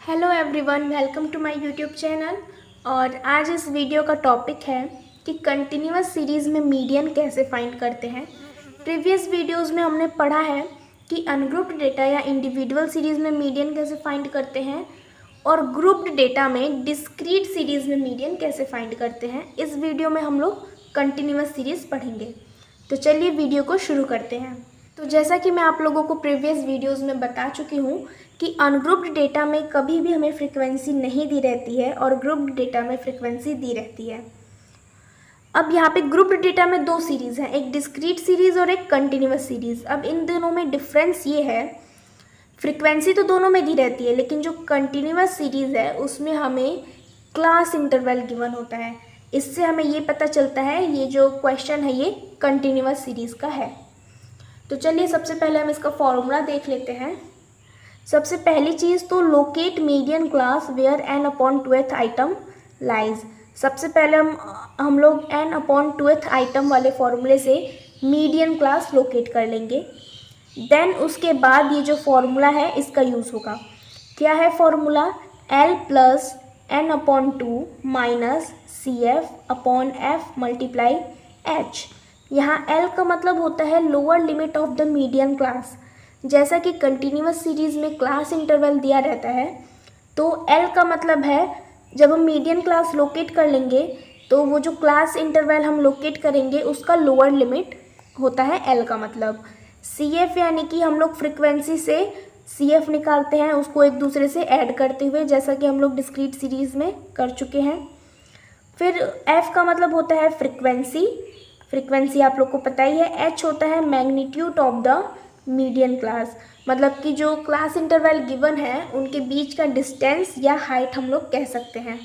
Hello everyone, welcome to my YouTube channel. और आज इस वीडियो का टॉपिक है कि कंटिन्यूअस सीरीज़ में मीडियन कैसे फाइंड करते हैं। प्रीवियस वीडियोस में हमने पढ़ा है कि अनग्रुप्ड डेटा या इंडिविजुअल सीरीज़ में मीडियन कैसे फाइंड करते हैं और ग्रुप्ड डेटा में डिस्क्रीट सीरीज़ में मीडियन कैसे फाइंड करते हैं। इस वीडियो में हम लोग कंटिन्यूअस सीरीज़ पढ़ेंगे। तो चलिए वीडियो को शुरू करते हैं। तो जैसा कि मैं आप लोगों को प्रीवियस वीडियोस में बता चुकी हूँ कि अनग्रुप्ड डेटा में कभी भी हमें फ्रीक्वेंसी नहीं दी रहती है और ग्रुप्ड डेटा में फ्रीक्वेंसी दी रहती है। अब यहाँ पे ग्रुप्ड डेटा में दो सीरीज़ हैं, एक डिस्क्रीट सीरीज़ और एक कंटिन्यूअस सीरीज़। अब इन दोनों में डिफरेंस ये है, फ्रीक्वेंसी तो दोनों में दी रहती है, लेकिन जो कंटिन्यूअस सीरीज़ है उसमें हमें क्लास इंटरवल गिवन होता है। इससे हमें ये पता चलता है ये जो क्वेश्चन है ये कंटिन्यूअस सीरीज़ का है। तो चलिए सबसे पहले हम इसका फॉर्मूला देख लेते हैं। सबसे पहली चीज़ तो locate median class where n upon twelfth item lies. सबसे पहले हम लोग n अपॉन ट्वेल्थ आइटम वाले फॉर्मूले से मीडियन क्लास लोकेट कर लेंगे। देन उसके बाद ये जो फॉर्मूला है इसका यूज़ होगा। क्या है formula? L plus n upon two minus c f upon f multiply h। यहाँ L का मतलब होता है lower limit of the median class. जैसा कि कंटिन्यूअस सीरीज़ में क्लास इंटरवल दिया रहता है, तो L का मतलब है जब हम मीडियन क्लास लोकेट कर लेंगे तो वो जो क्लास इंटरवल हम लोकेट करेंगे उसका लोअर लिमिट होता है L का मतलब। CF यानी कि हम लोग फ्रीक्वेंसी से CF निकालते हैं, उसको एक दूसरे से ऐड करते हुए, जैसा कि हम लोग डिस्क्रीट सीरीज़ में कर चुके हैं। फिर F का मतलब होता है फ्रीक्वेंसी। फ्रीक्वेंसी आप लोग को पता ही है। H होता है magnitude of the median class, मतलब कि जो क्लास इंटरवल गिवन है उनके बीच का डिस्टेंस या हाइट हम लोग कह सकते हैं।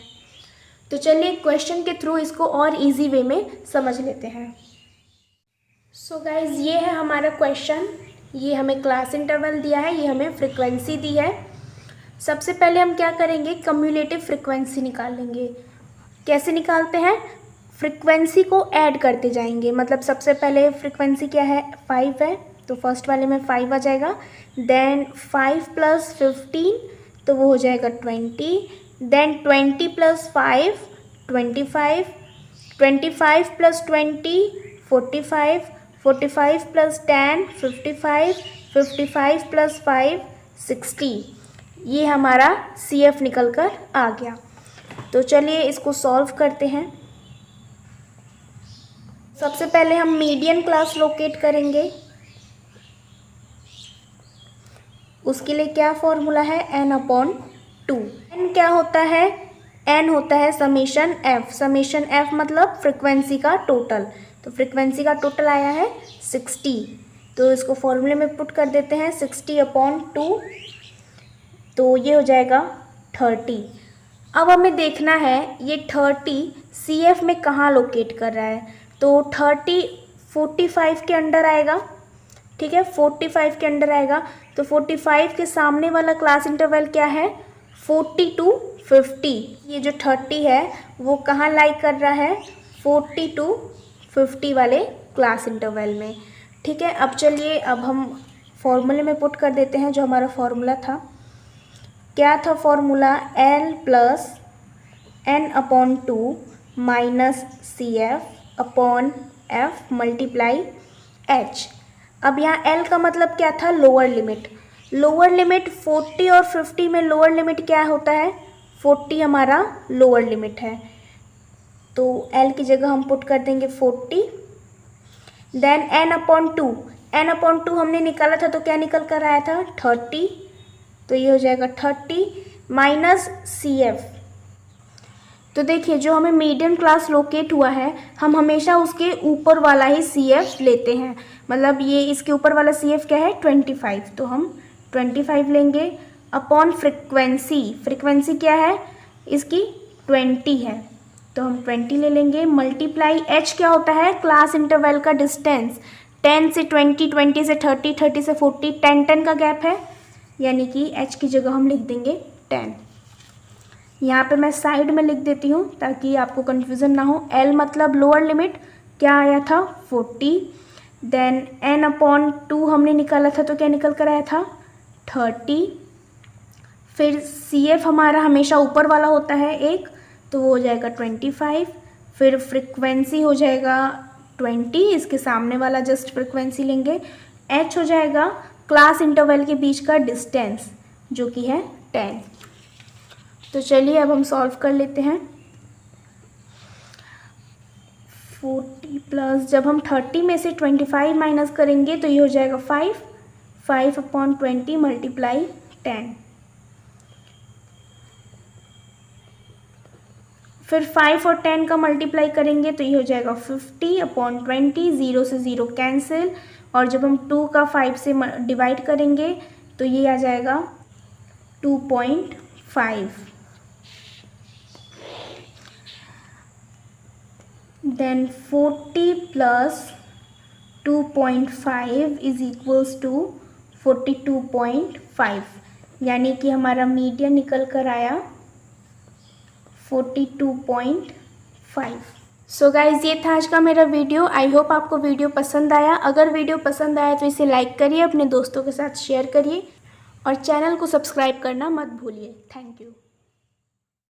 तो चलिए क्वेश्चन के थ्रू इसको और इजी वे में समझ लेते हैं। सो गाइज, ये है हमारा क्वेश्चन। ये हमें क्लास इंटरवल दिया है, ये हमें फ्रीक्वेंसी दी है। सबसे पहले हम क्या करेंगे, कम्युलेटिव फ्रीक्वेंसी निकाल लेंगे। कैसे निकालते हैं? फ्रीक्वेंसी को ऐड करते जाएंगे। मतलब सबसे पहले फ्रीक्वेंसी क्या है? 5 है, तो फर्स्ट वाले में 5 आ जाएगा। देन 5 प्लस 15 तो वो हो जाएगा 20। Then 20 plus 5 25, 25 plus 20 45, 45 plus 10 55, 55 plus 5 60। ये हमारा CF निकल कर आ गया। तो चलिए इसको सॉल्व करते हैं। सबसे पहले हम मीडियन क्लास लोकेट करेंगे। उसके लिए क्या फॉर्मूला है? n upon two. n क्या होता है? n होता है समेशन f। समेशन f मतलब फ्रीक्वेंसी का टोटल। तो फ्रीक्वेंसी का टोटल आया है 60। तो इसको फॉर्मूले में पुट कर देते हैं, 60 अपॉन टू, तो ये हो जाएगा 30। अब हमें देखना है ये 30 CF में कहाँ लोकेट कर रहा है। तो 30 45 के अंडर आएगा। ठीक है, 45 के अंडर आएगा। तो 45 के सामने वाला क्लास इंटरवल क्या है? 40 टू 50। ये जो 30 है वो कहाँ लाई कर रहा है? 40 टू 50 वाले क्लास इंटरवल में। ठीक है, अब चलिए अब हम फॉर्मूले में पुट कर देते हैं जो हमारा फॉर्मूला था। क्या था formula? L plus n upon two minus CF upon F multiply H। अब यहाँ L का मतलब क्या था? Lower limit. लोअर लिमिट 40 और 50 में लोअर लिमिट क्या होता है? 40 हमारा लोअर लिमिट है, तो L की जगह हम पुट कर देंगे 40। Then n upon two, n upon two हमने निकाला था तो क्या निकल कर आया था? 30। तो ये हो जाएगा 30 माइनस CF। तो देखिए जो हमें मीडियन क्लास लोकेट हुआ है, हम हमेशा उसके ऊपर वाला ही CF लेते हैं। मतलब ये इसके ऊपर वाला CF क्या है? 25। तो हम 25 लेंगे अपॉन फ्रीक्वेंसी। फ्रीक्वेंसी क्या है इसकी? 20 है, तो हम 20 ले लेंगे। मल्टीप्लाई H क्या होता है? क्लास इंटरवल का डिस्टेंस। 10 से 20, 20 से 30, 30 से 40, 10 का गैप है, यानी कि H की जगह हम लिख देंगे 10। यहाँ पे मैं साइड में लिख देती हूँ ताकि आपको कन्फ्यूज़न ना हो। L मतलब लोअर लिमिट क्या आया था? 40। देन n अपॉन टू हमने निकाला था तो क्या निकल कर आया था? 30। फिर CF हमारा हमेशा ऊपर वाला होता है एक, तो वो हो जाएगा 25। फिर फ्रिक्वेंसी हो जाएगा 20, इसके सामने वाला जस्ट फ्रिक्वेंसी लेंगे। H हो जाएगा क्लास इंटरवल के बीच का डिस्टेंस जो कि है 10। तो चलिए अब हम सॉल्व कर लेते हैं। 40 प्लस, जब हम 30 में से 25 माइनस करेंगे तो ये हो जाएगा 5 अपॉन 20 मल्टीप्लाई 10। फिर 5 और 10 का मल्टीप्लाई करेंगे तो ये हो जाएगा 50 अपॉन 20, 0 से 0 कैंसिल, और जब हम 2 का 5 से डिवाइड करेंगे तो ये आ जाएगा 2.5। Then 40 plus 2.5 is equals to 42.5, यानी कि हमारा मीडियन निकल कर आया 42.5। सो गाइज़, ये था आज का मेरा वीडियो। आई होप आपको वीडियो पसंद आया। अगर वीडियो पसंद आया तो इसे लाइक करिए, अपने दोस्तों के साथ शेयर करिए और चैनल को सब्सक्राइब करना मत भूलिए। Thank you.